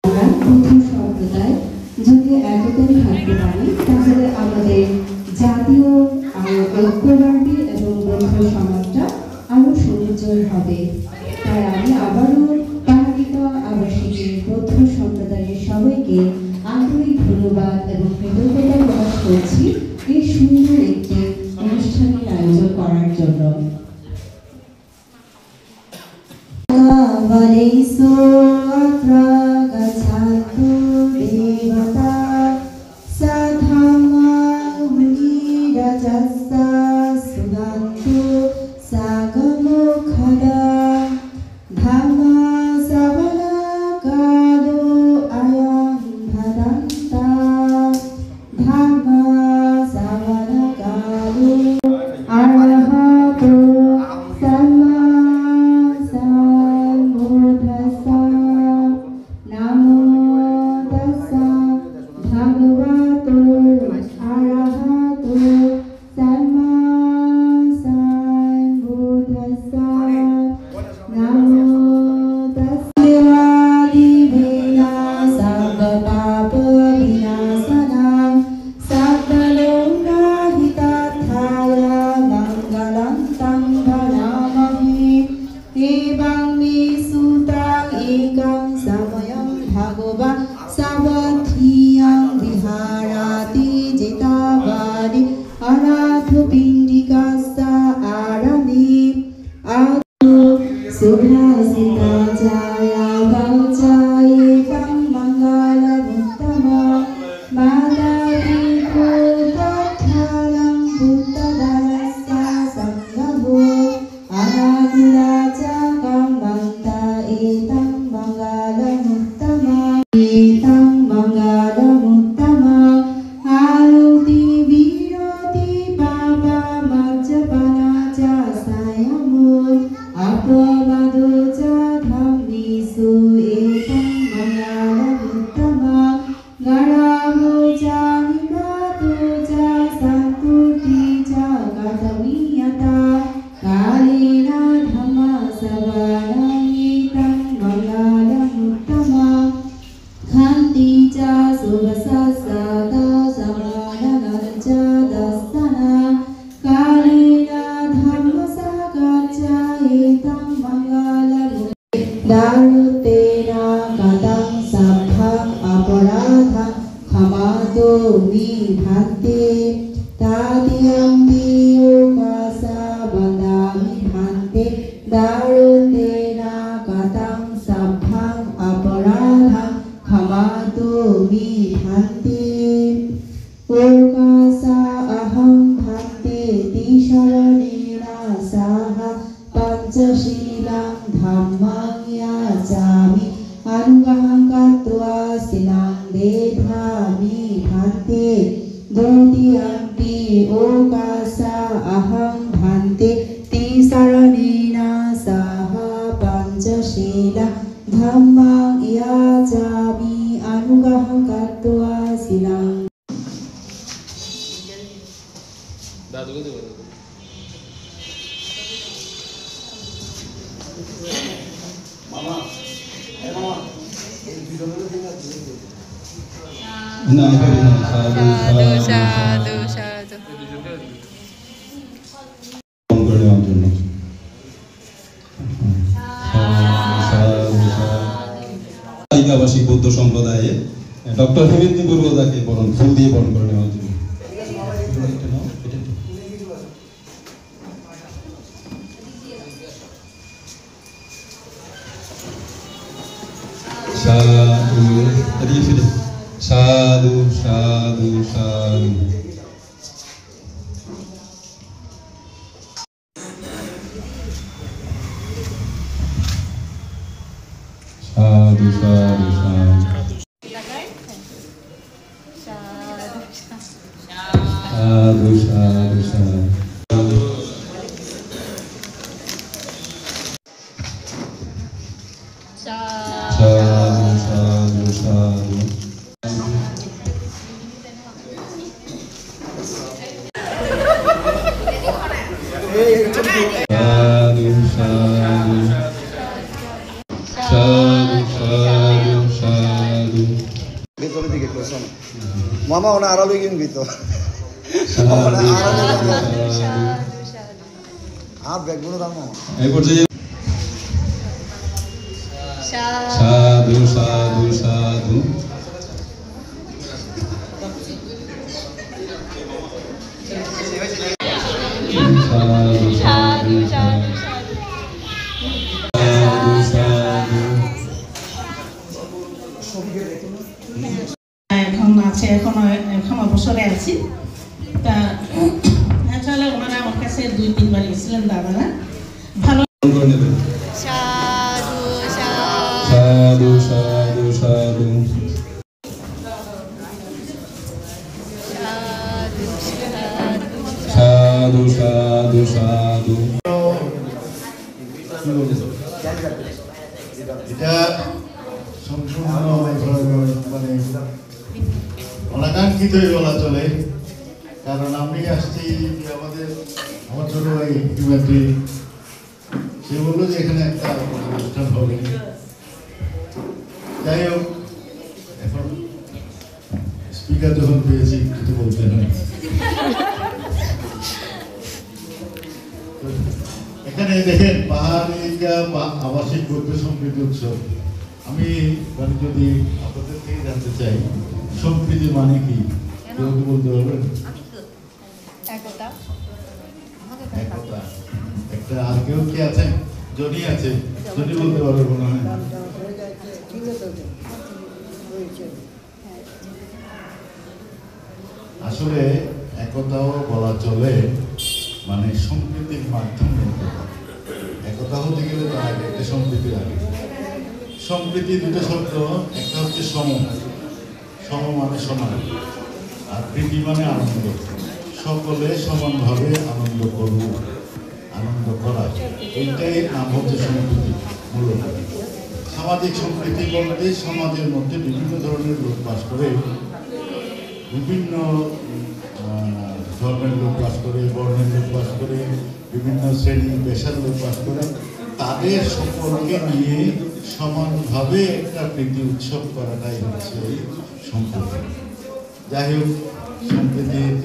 আমরা বৌদ্ধ সম্প্রদায় যদি একতাই থাকতে পারি তাহলে আমাদের জাতীয় ঐক্যবাদী এবং বৌদ্ধ সমাজটা আরো সুন্দর হবে। তাই আমি আবারও পাহাড়িকা আবাসিকের বৌদ্ধ সম্প্রদায়ের সবাইকে আন্তরিক ধন্যবাদ এবং কৃতজ্ঞতা প্রকাশ করছি এই সুন্দর একটি অনুষ্ঠানের আয়োজন করার জন্য। আবাসিক বৌদ্ধ সম্প্রদায়ে ডক্টর হেমেন্দ্র বড়ুয়াকে বরণ ফুল দিয়ে বরণ করে নেওয়ার জন্য। সাধু সাধু সাধু সাধু সাধু সাধু সাধু সাধু সাধু সাধু সাধু Sadhu, sadhu, sadhu. শোনো মামা ওনা আরবি কিনবি তো আর ব্যাগগুলো দাম মামা এই পর্যায়ে সাধু সাধু সাধু সাধু সাধু এখন আছে এখন অবসরে আছি তা আসলে ওনারা আমার কাছে 2-3 বার গেছিলেন দাদারা ভালো সাধু সাধু সাধু সাধু সাধু সাধু সাধু এটা সম্পূর্ণ মানে অনাকাঙ্ক্ষিতই বলা চলে, কারণ আমি আসছি আমার ছোট ভাই ইমাদ্রি, সে বললো যে এখানে একটা অনুষ্ঠান হবে। যাই হোক, এখন স্পিকার যখন পেয়েছি কিছু বলতে হয়। এখানে দেখেন পাহাড়িয়া আবাসিক বৌদ্ধ সম্প্রীতি উৎসব। আমি যদি আপনাদের থেকে জানতে চাই সম্প্রীতি মানে কি, কেউ কি বলতে পারবেন? একতা। একটা আর কেউ কি আছে? জনি আছে, জনি বলতে পারবে মনে হয়। আসলে একতাও বলা চলে, মানে সম্প্রীতির মাধ্যমে। একতা হতে গেলে তার আগে একটা সম্প্রীতির আগে। সম্প্রীতি দুটো শব্দ, একটা হচ্ছে সম মানে সমান, আর প্রীতি মানে আনন্দ। সকলে সমানভাবে আনন্দ করব, আনন্দ করা, এইটাই নাম হচ্ছে সম্প্রীতি মূলত। সামাজিক সম্প্রীতি বলতে সমাজের মধ্যে বিভিন্ন ধরনের লোক বাস করে, বিভিন্ন ধর্মের লোক বাস করে, বর্ণের লোক বাস করে, বিভিন্ন শ্রেণী পেশার লোক বাস করে, তাদের সকলকে নিয়ে সমানভাবে একটা প্রীতি উৎসব করাটাই হচ্ছে সম্প্রীতি। যাই হোক, সম্প্রীতির